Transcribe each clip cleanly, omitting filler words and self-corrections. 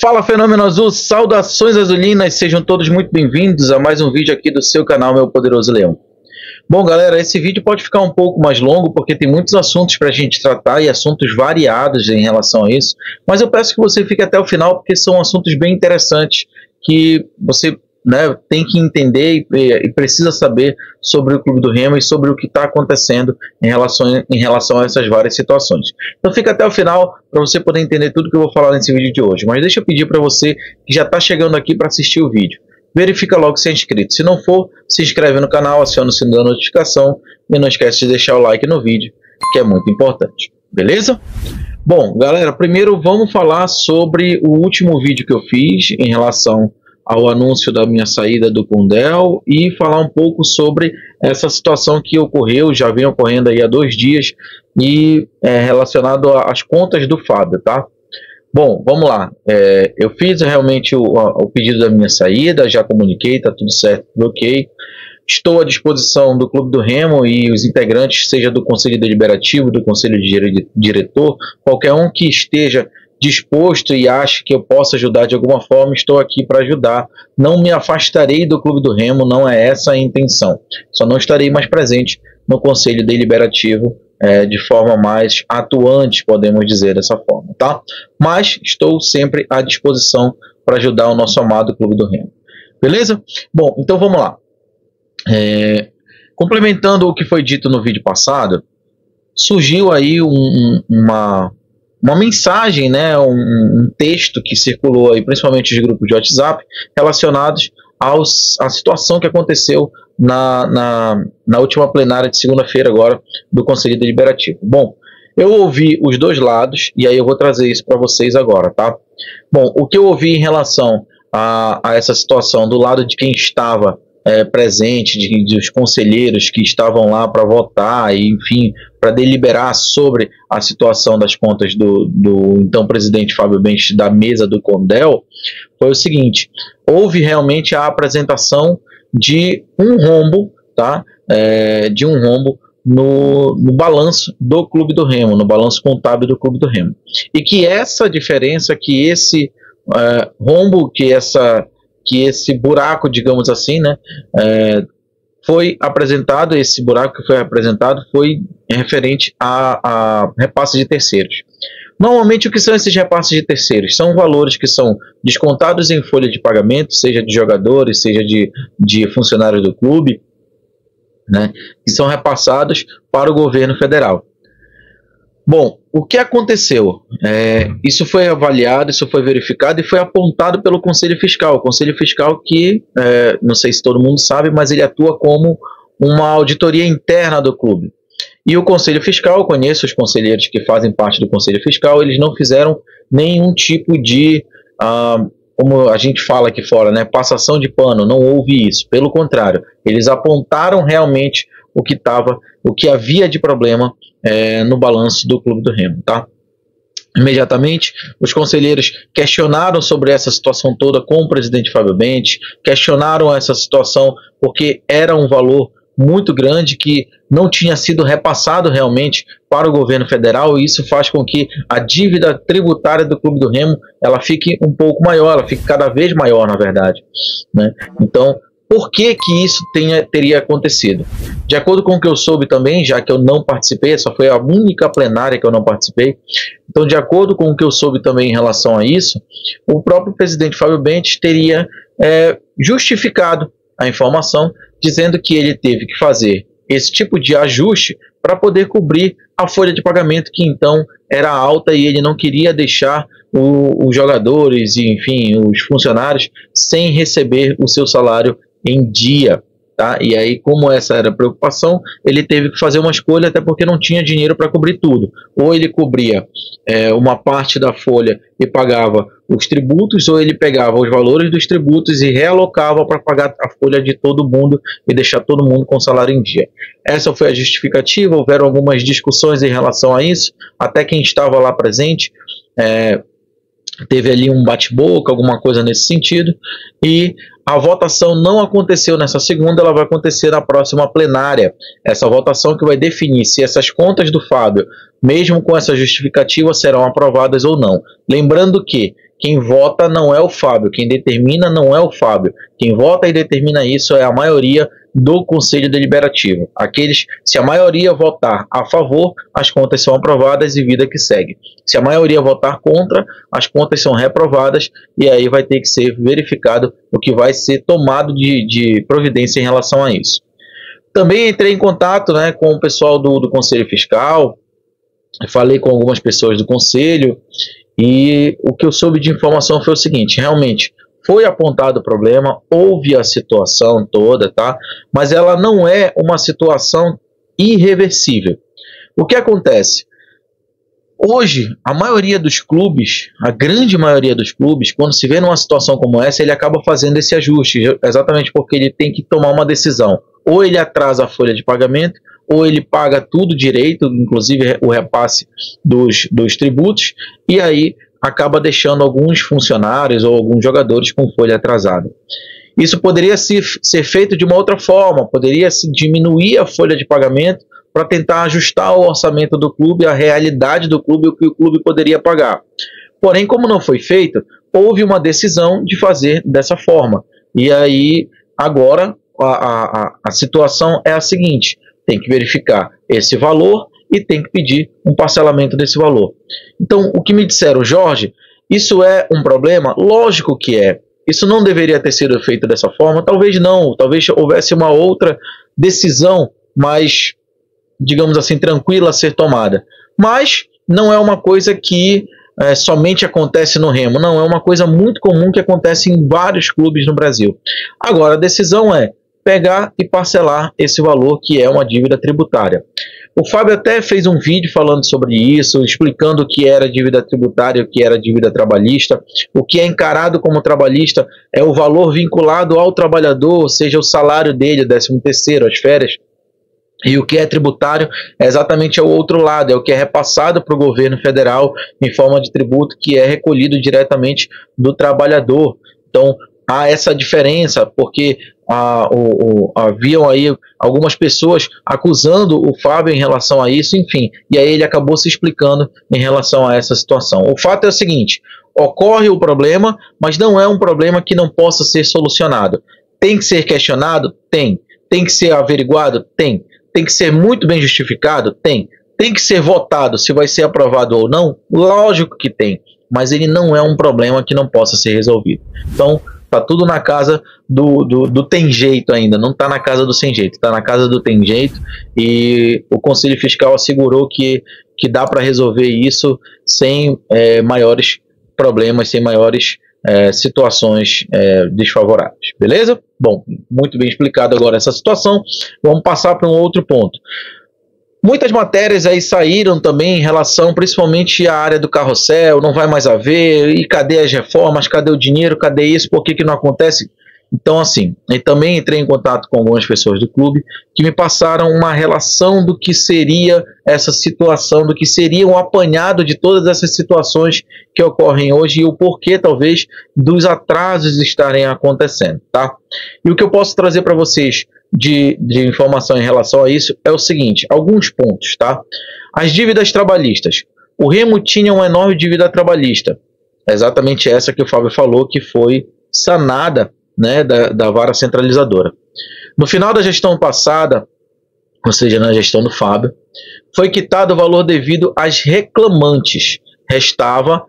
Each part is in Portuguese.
Fala, Fenômeno Azul, saudações azulinas, sejam todos muito bem-vindos a mais um vídeo aqui do seu canal, Meu Poderoso Leão. Bom, galera, esse vídeo pode ficar um pouco mais longo porque tem muitos assuntos para a gente tratar e assuntos variados em relação a isso, mas eu peço que você fique até o final porque são assuntos bem interessantes que você tem que entender e precisa saber sobre o Clube do Remo e sobre o que está acontecendo em relação a essas várias situações. Então fica até o final para você poder entender tudo que eu vou falar nesse vídeo de hoje. Mas deixa eu pedir para você que já está chegando aqui para assistir o vídeo, verifica logo se é inscrito. Se não for, se inscreve no canal, aciona o sino da notificação e não esquece de deixar o like no vídeo, que é muito importante. Beleza? Bom, galera, primeiro vamos falar sobre o último vídeo que eu fiz em relação ao anúncio da minha saída do Condel e falar um pouco sobre essa situação que ocorreu, já vem ocorrendo aí há 2 dias e relacionado às contas do Fábio, tá? Bom, vamos lá. Eu fiz realmente o pedido da minha saída, já comuniquei, tá tudo certo, tudo ok. Estou à disposição do Clube do Remo e os integrantes, seja do Conselho Deliberativo, do Conselho de Diretor, qualquer um que esteja disposto e ache que eu possa ajudar de alguma forma, estou aqui para ajudar. Não me afastarei do Clube do Remo, não é essa a intenção. Só não estarei mais presente no Conselho Deliberativo de forma mais atuante, podemos dizer dessa forma, tá? Mas estou sempre à disposição para ajudar o nosso amado Clube do Remo. Beleza? Bom, então vamos lá. Complementando o que foi dito no vídeo passado, surgiu aí uma mensagem, um texto que circulou aí, principalmente nos grupos de WhatsApp, relacionados à situação que aconteceu na última plenária de segunda-feira agora do Conselho Deliberativo. Bom, eu ouvi os dois lados e aí eu vou trazer isso para vocês agora, tá? Bom, o que eu ouvi em relação a essa situação do lado de quem estava presente, dos conselheiros que estavam lá para votar e, enfim, para deliberar sobre a situação das contas do então presidente Fábio Bentes da mesa do Condel, foi o seguinte: houve realmente a apresentação de um rombo, tá? De um rombo no balanço do Clube do Remo, no balanço contábil do Clube do Remo, e que essa diferença, que esse rombo, que esse buraco, digamos assim, foi apresentado, esse buraco que foi apresentado foi referente a repasse de terceiros. Normalmente, o que são esses repasses de terceiros? São valores que são descontados em folha de pagamento, seja de jogadores, seja de funcionários do clube, que são repassados para o governo federal. Bom, o que aconteceu? Isso foi avaliado, isso foi verificado e foi apontado pelo Conselho Fiscal. O Conselho Fiscal que, não sei se todo mundo sabe, mas ele atua como uma auditoria interna do clube. E o Conselho Fiscal, eu conheço os conselheiros que fazem parte do Conselho Fiscal, eles não fizeram nenhum tipo de, como a gente fala aqui fora, passação de pano, não houve isso. Pelo contrário, eles apontaram realmente o que havia de problema no balanço do Clube do Remo, tá? Imediatamente, os conselheiros questionaram sobre essa situação toda com o presidente Fábio Bentes, questionaram essa situação porque era um valor muito grande que não tinha sido repassado realmente para o governo federal, e isso faz com que a dívida tributária do Clube do Remo ela fique um pouco maior, ela fique cada vez maior, na verdade, Então, por que isso teria acontecido? De acordo com o que eu soube também, já que eu não participei, só foi a única plenária que eu não participei, então de acordo com o que eu soube também em relação a isso, o próprio presidente Fábio Bentes teria justificado a informação, dizendo que ele teve que fazer esse tipo de ajuste para poder cobrir a folha de pagamento que então era alta e ele não queria deixar os jogadores e, enfim, os funcionários sem receber o seu salário em dia, tá? E aí, como essa era a preocupação, ele teve que fazer uma escolha, até porque não tinha dinheiro para cobrir tudo. Ou ele cobria uma parte da folha e pagava os tributos, ou ele pegava os valores dos tributos e realocava para pagar a folha de todo mundo e deixar todo mundo com salário em dia. Essa foi a justificativa. Houveram algumas discussões em relação a isso, até quem estava lá presente teve ali um bate-boca, alguma coisa nesse sentido, e a votação não aconteceu nessa segunda, ela vai acontecer na próxima plenária. Essa votação que vai definir se essas contas do Fábio, mesmo com essa justificativa, serão aprovadas ou não. Lembrando que quem vota não é o Fábio, quem determina não é o Fábio. Quem vota e determina isso é a maioria do Conselho Deliberativo. Se a maioria votar a favor, as contas são aprovadas e vida que segue. Se a maioria votar contra, as contas são reprovadas e aí vai ter que ser verificado o que vai ser tomado de providência em relação a isso. Também entrei em contato, né, com o pessoal do Conselho Fiscal, falei com algumas pessoas do Conselho e o que eu soube de informação foi o seguinte: realmente foi apontado o problema, houve a situação toda, tá? Mas ela não é uma situação irreversível. O que acontece? Hoje, a maioria dos clubes, a grande maioria dos clubes, quando se vê numa situação como essa, ele acaba fazendo esse ajuste, exatamente porque ele tem que tomar uma decisão. Ou ele atrasa a folha de pagamento, ou ele paga tudo direito, inclusive o repasse dos tributos, e aí acaba deixando alguns funcionários ou alguns jogadores com folha atrasada. Isso poderia ser feito de uma outra forma, poderia se diminuir a folha de pagamento para tentar ajustar o orçamento do clube, a realidade do clube, o que o clube poderia pagar. Porém, como não foi feito, houve uma decisão de fazer dessa forma. E aí, agora, a situação é a seguinte: tem que verificar esse valor e tem que pedir um parcelamento desse valor. Então, o que me disseram: Jorge, isso é um problema? Lógico que é. Isso não deveria ter sido feito dessa forma? Talvez não, talvez houvesse uma outra decisão mais, digamos assim, tranquila a ser tomada. Mas não é uma coisa que somente acontece no Remo, não, é uma coisa muito comum que acontece em vários clubes no Brasil. Agora, a decisão é pegar e parcelar esse valor que é uma dívida tributária. O Fábio até fez um vídeo falando sobre isso, explicando o que era dívida tributária, o que era dívida trabalhista. O que é encarado como trabalhista é o valor vinculado ao trabalhador, ou seja, o salário dele, 13º, as férias. E o que é tributário é exatamente o outro lado, é o que é repassado para o governo federal em forma de tributo, que é recolhido diretamente do trabalhador. Então, há essa diferença, porque haviam aí algumas pessoas acusando o Fábio em relação a isso, enfim, e aí ele acabou se explicando em relação a essa situação. O fato é o seguinte: ocorre o problema, mas não é um problema que não possa ser solucionado. Tem que ser questionado? Tem. Tem que ser averiguado? Tem. Tem que ser muito bem justificado? Tem. Tem que ser votado se vai ser aprovado ou não? Lógico que tem, mas ele não é um problema que não possa ser resolvido. Então, tá tudo na casa do tem jeito ainda, não tá na casa do sem jeito, tá na casa do tem jeito, e o Conselho Fiscal assegurou que dá para resolver isso sem maiores problemas, sem maiores situações desfavoráveis, beleza? Bom, muito bem explicado agora essa situação. Vamos passar para um outro ponto. Muitas matérias aí saíram também em relação principalmente à área do carrossel, não vai mais haver, e cadê as reformas, cadê o dinheiro, cadê isso, por que não acontece? Então, assim, eu também entrei em contato com algumas pessoas do clube que me passaram uma relação do que seria essa situação, do que seria um apanhado de todas essas situações que ocorrem hoje e o porquê, talvez, dos atrasos estarem acontecendo, tá? E o que eu posso trazer para vocês de informação em relação a isso é o seguinte: alguns pontos, tá? As dívidas trabalhistas. O Remo tinha uma enorme dívida trabalhista, é exatamente essa que o Fábio falou, que foi sanada, né, da vara centralizadora. No final da gestão passada, ou seja, na gestão do Fábio, foi quitado o valor devido às reclamantes. Restava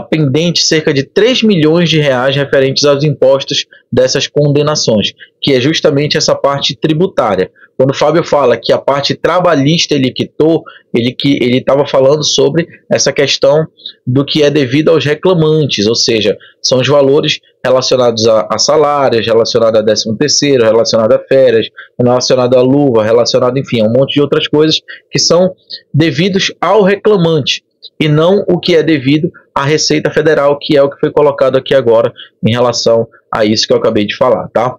pendente cerca de 3 milhões de reais referentes aos impostos dessas condenações, que é justamente essa parte tributária. Quando o Fábio fala que a parte trabalhista ele quitou, ele estava falando sobre essa questão do que é devido aos reclamantes, ou seja, são os valores relacionados a salários, relacionados a 13º, relacionados a férias, relacionado a luva, relacionado, enfim, a um monte de outras coisas que são devidos ao reclamante, e não o que é devido à Receita Federal, que é o que foi colocado aqui agora em relação a isso que eu acabei de falar, tá?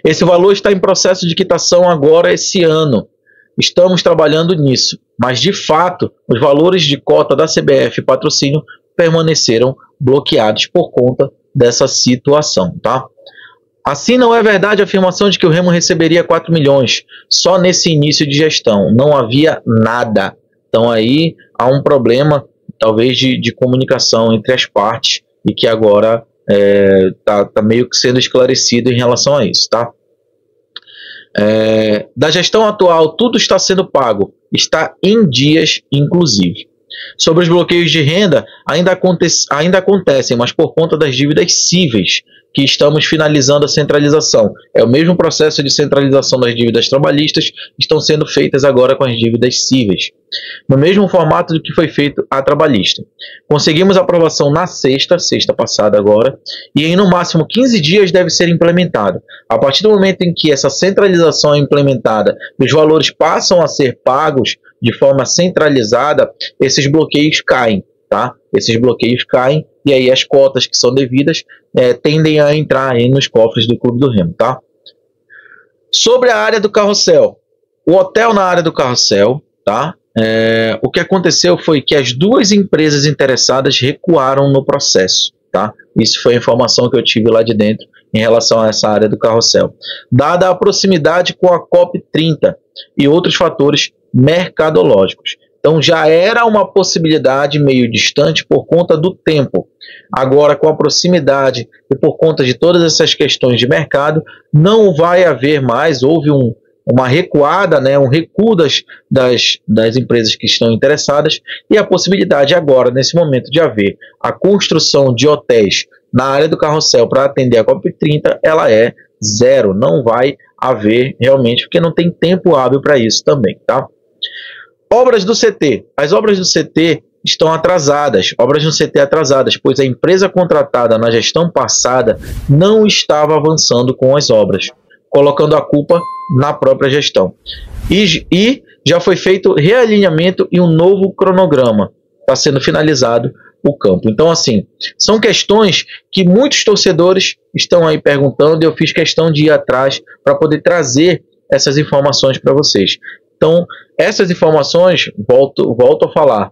Esse valor está em processo de quitação agora esse ano. Estamos trabalhando nisso, mas de fato os valores de cota da CBF e patrocínio permaneceram bloqueados por conta dessa situação, tá? Assim, não é verdade a afirmação de que o Remo receberia 4 milhões só nesse início de gestão. Não havia nada. Então aí há um problema, talvez, de comunicação entre as partes, e que agora tá meio que sendo esclarecido em relação a isso, tá? Da gestão atual, tudo está sendo pago, está em dias, inclusive. Sobre os bloqueios de renda, ainda acontecem, mas por conta das dívidas cíveis, que estamos finalizando a centralização. É o mesmo processo de centralização das dívidas trabalhistas, estão sendo feitas agora com as dívidas cíveis, no mesmo formato do que foi feito a trabalhista. Conseguimos aprovação na sexta passada agora, e em no máximo 15 dias deve ser implementado. A partir do momento em que essa centralização é implementada, os valores passam a ser pagos de forma centralizada, esses bloqueios caem, tá? Esses bloqueios caem e aí as cotas que são devidas tendem a entrar aí nos cofres do Clube do Remo, tá? Sobre a área do carrossel, o hotel na área do carrossel, tá? O que aconteceu foi que as duas empresas interessadas recuaram no processo, tá? Isso foi a informação que eu tive lá de dentro em relação a essa área do carrossel. Dada a proximidade com a COP30 e outros fatores mercadológicos. Então já era uma possibilidade meio distante por conta do tempo. Agora, com a proximidade e por conta de todas essas questões de mercado, não vai haver mais, houve uma recuada, né, um recuo das empresas que estão interessadas, e a possibilidade agora, nesse momento, de haver a construção de hotéis na área do carrossel para atender a COP30, ela é zero, não vai haver realmente, porque não tem tempo hábil para isso também, tá? Obras do CT. As obras do CT estão atrasadas, pois a empresa contratada na gestão passada não estava avançando com as obras, colocando a culpa na própria gestão. E já foi feito realinhamento e um novo cronograma. Está sendo finalizado o campo. Então, assim, são questões que muitos torcedores estão aí perguntando e eu fiz questão de ir atrás para poder trazer essas informações para vocês. Então, essas informações, volto a falar,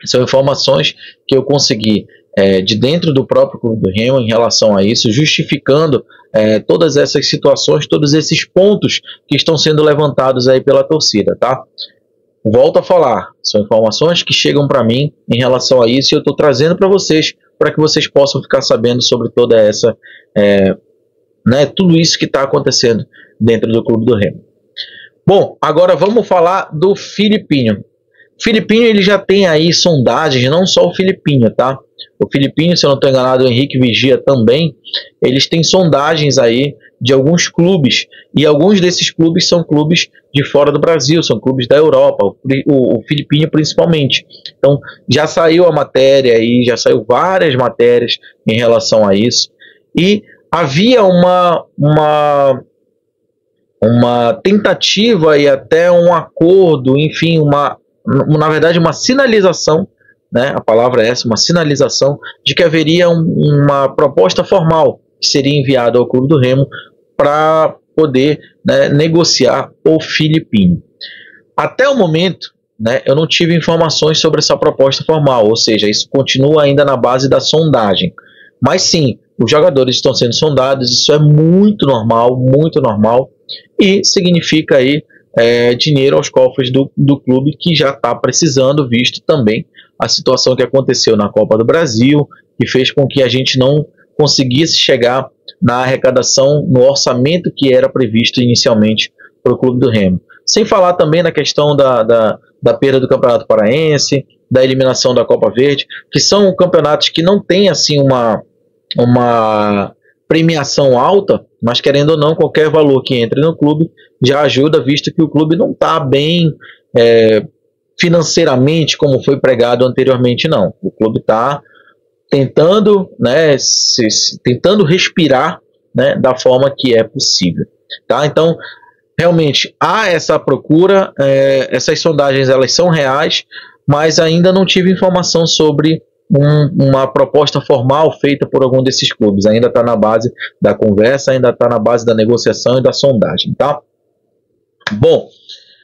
são informações que eu consegui de dentro do próprio Clube do Remo em relação a isso, justificando todas essas situações, todos esses pontos que estão sendo levantados aí pela torcida, tá? Volto a falar, são informações que chegam para mim em relação a isso e eu estou trazendo para vocês, para que vocês possam ficar sabendo sobre toda essa, tudo isso que está acontecendo dentro do Clube do Remo. Bom, agora vamos falar do Filipinho. O Filipinho, ele já tem aí sondagens, não só o Filipinho, tá? O Filipinho, se eu não estou enganado, o Henrique Vigia também, eles têm sondagens aí de alguns clubes, e alguns desses clubes são clubes de fora do Brasil, são clubes da Europa, o Filipinho principalmente. Então, já saiu a matéria aí, já saiu várias matérias em relação a isso, e havia uma tentativa e até um acordo, enfim, na verdade uma sinalização, né, a palavra é essa, uma sinalização de que haveria uma proposta formal que seria enviada ao Clube do Remo para poder, né, negociar o Filipinho. Até o momento, né, eu não tive informações sobre essa proposta formal, ou seja, isso continua ainda na base da sondagem. Mas sim, os jogadores estão sendo sondados, isso é muito normal, e significa aí dinheiro aos cofres do clube, que já está precisando, visto também a situação que aconteceu na Copa do Brasil, que fez com que a gente não conseguisse chegar na arrecadação, no orçamento que era previsto inicialmente para o Clube do Remo. Sem falar também na questão da perda do Campeonato Paraense, da eliminação da Copa Verde, que são campeonatos que não têm assim uma premiação alta, mas querendo ou não, qualquer valor que entre no clube já ajuda, visto que o clube não está bem financeiramente como foi pregado anteriormente, não. O clube está tentando, né, tentando respirar, né, da forma que é possível, tá? Então, realmente, há essa procura, essas sondagens elas são reais, mas ainda não tive informação sobre uma proposta formal feita por algum desses clubes. Ainda está na base da conversa, ainda está na base da negociação e da sondagem, tá? Bom,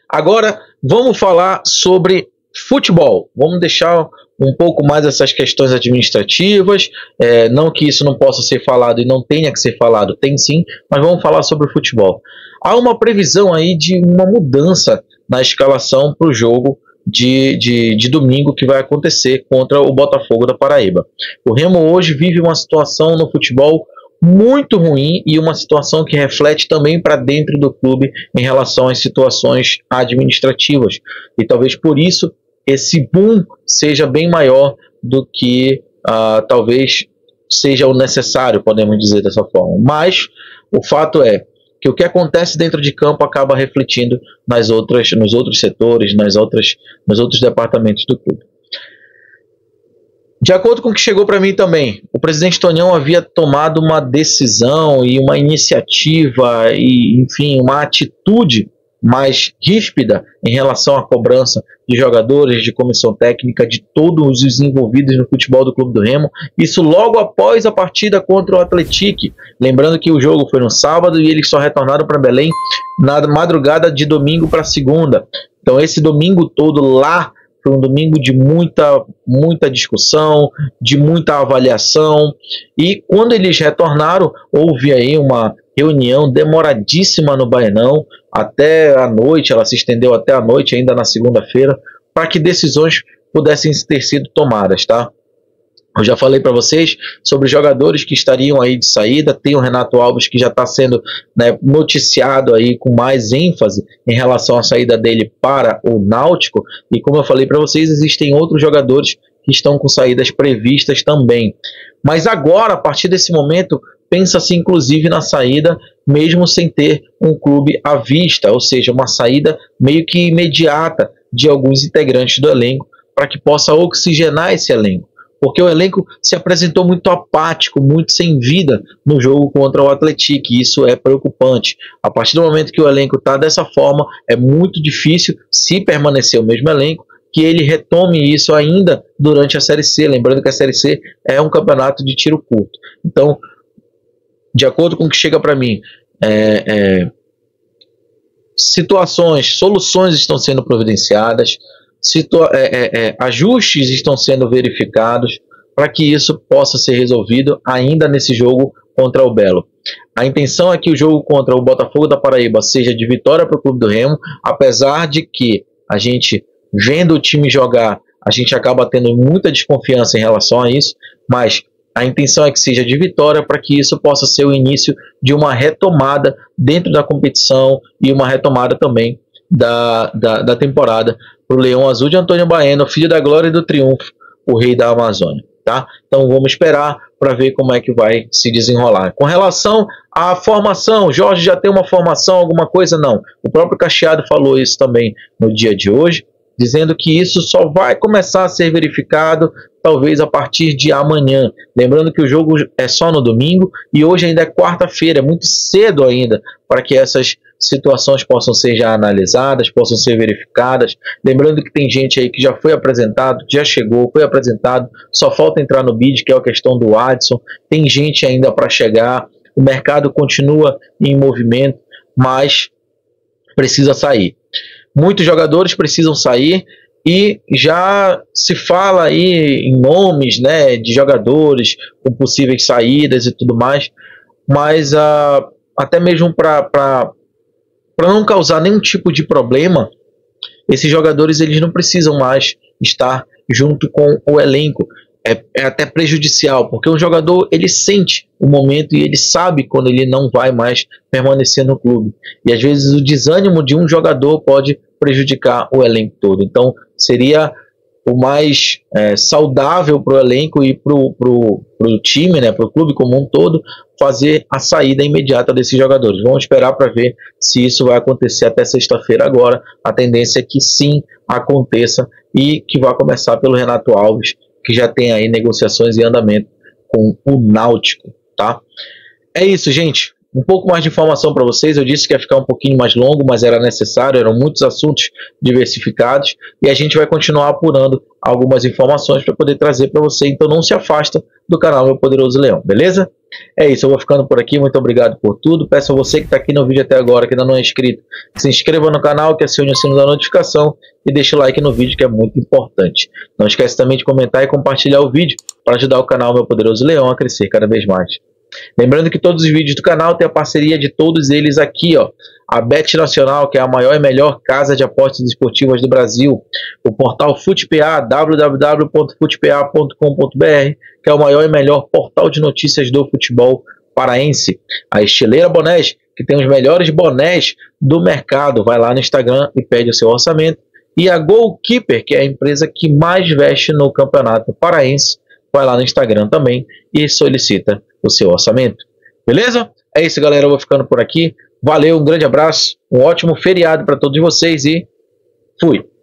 agora vamos falar sobre futebol. Vamos deixar um pouco mais essas questões administrativas, não que isso não possa ser falado e não tenha que ser falado, tem sim, mas vamos falar sobre o futebol. Há uma previsão aí de uma mudança na escalação para o jogo de domingo, que vai acontecer contra o Botafogo da Paraíba. O Remo hoje vive uma situação no futebol muito ruim e uma situação que reflete também para dentro do clube em relação às situações administrativas. E talvez por isso esse boom seja bem maior do que talvez seja o necessário, podemos dizer dessa forma. Mas o fato é que o que acontece dentro de campo acaba refletindo nos outros setores, nos outros departamentos do clube. De acordo com o que chegou para mim também, o presidente Tonhão havia tomado uma decisão e uma iniciativa e, enfim, uma atitude mais ríspida em relação à cobrança de jogadores, de comissão técnica, de todos os envolvidos no futebol do Clube do Remo. Isso logo após a partida contra o Atlético. Lembrando que o jogo foi no sábado e eles só retornaram para Belém na madrugada de domingo para segunda. Então esse domingo todo lá foi um domingo de muita discussão, de muita avaliação. E quando eles retornaram, houve aí uma reunião demoradíssima no Baenão, até a noite, ela se estendeu até a noite, ainda na segunda-feira, para que decisões pudessem ter sido tomadas, tá? Eu já falei para vocês sobre jogadores que estariam aí de saída. Tem o Renato Alves, que já está sendo, né, noticiado aí com mais ênfase em relação à saída dele para o Náutico. E como eu falei para vocês, existem outros jogadores que estão com saídas previstas também. Mas agora, a partir desse momento, pensa-se inclusive na saída, mesmo sem ter um clube à vista, ou seja, uma saída meio que imediata de alguns integrantes do elenco, para que possa oxigenar esse elenco. Porque o elenco se apresentou muito apático, muito sem vida no jogo contra o Atlético, e isso é preocupante. A partir do momento que o elenco está dessa forma, é muito difícil, se permanecer o mesmo elenco, que ele retome isso ainda durante a Série C. Lembrando que a Série C é um campeonato de tiro curto. Então, de acordo com o que chega para mim, soluções estão sendo providenciadas, ajustes estão sendo verificados para que isso possa ser resolvido ainda nesse jogo contra o Belo. A intenção é que o jogo contra o Botafogo da Paraíba seja de vitória para o Clube do Remo, apesar de que a gente, vendo o time jogar, a gente acaba tendo muita desconfiança em relação a isso, mas a intenção é que seja de vitória para que isso possa ser o início de uma retomada dentro da competição e uma retomada também da temporada para o Leão Azul de Antônio Baena, filho da glória e do triunfo, o rei da Amazônia, tá? Então vamos esperar para ver como é que vai se desenrolar. Com relação à formação, Jorge já tem uma formação, alguma coisa? Não. O próprio Cacheado falou isso também no dia de hoje, dizendo que isso só vai começar a ser verificado talvez a partir de amanhã. Lembrando que o jogo é só no domingo e hoje ainda é quarta-feira, é muito cedo ainda para que essas situações possam ser já analisadas, possam ser verificadas. Lembrando que tem gente aí que já foi apresentado, já chegou, foi apresentado, só falta entrar no bid, que é a questão do Adson. Tem gente ainda para chegar, o mercado continua em movimento, mas precisa sair. Muitos jogadores precisam sair e já se fala aí em nomes, né, de jogadores com possíveis saídas e tudo mais, mas até mesmo para não causar nenhum tipo de problema, esses jogadores eles não precisam mais estar junto com o elenco. É até prejudicial, porque o jogador ele sente o momento e ele sabe quando ele não vai mais permanecer no clube. E às vezes o desânimo de um jogador pode prejudicar o elenco todo. Então seria o mais saudável para o elenco e para o time, né, para o clube como um todo, fazer a saída imediata desses jogadores. Vamos esperar para ver se isso vai acontecer até sexta-feira agora. A tendência é que sim aconteça e que vai começar pelo Renato Alves, que já tem aí negociações em andamento com o Náutico, tá? É isso, gente. Um pouco mais de informação para vocês. Eu disse que ia ficar um pouquinho mais longo, mas era necessário, eram muitos assuntos diversificados e a gente vai continuar apurando algumas informações para poder trazer para você. Então não se afasta do canal Meu Poderoso Leão, beleza? É isso, eu vou ficando por aqui. Muito obrigado por tudo. Peço a você que está aqui no vídeo até agora, que ainda não é inscrito, que se inscreva no canal, que acione o sino da notificação e deixe o like no vídeo, que é muito importante. Não esquece também de comentar e compartilhar o vídeo para ajudar o canal Meu Poderoso Leão a crescer cada vez mais. Lembrando que todos os vídeos do canal têm a parceria de todos eles aqui, ó, a Bet Nacional, que é a maior e melhor casa de apostas esportivas do Brasil, o portal FutePA, www.futepa.com.br, que é o maior e melhor portal de notícias do futebol paraense, a Estileira Bonés, que tem os melhores bonés do mercado, vai lá no Instagram e pede o seu orçamento, e a Goalkeeper, que é a empresa que mais veste no campeonato paraense, vai lá no Instagram também e solicita o seu orçamento. Beleza? É isso, galera. Eu vou ficando por aqui. Valeu, um grande abraço, um ótimo feriado para todos vocês e fui!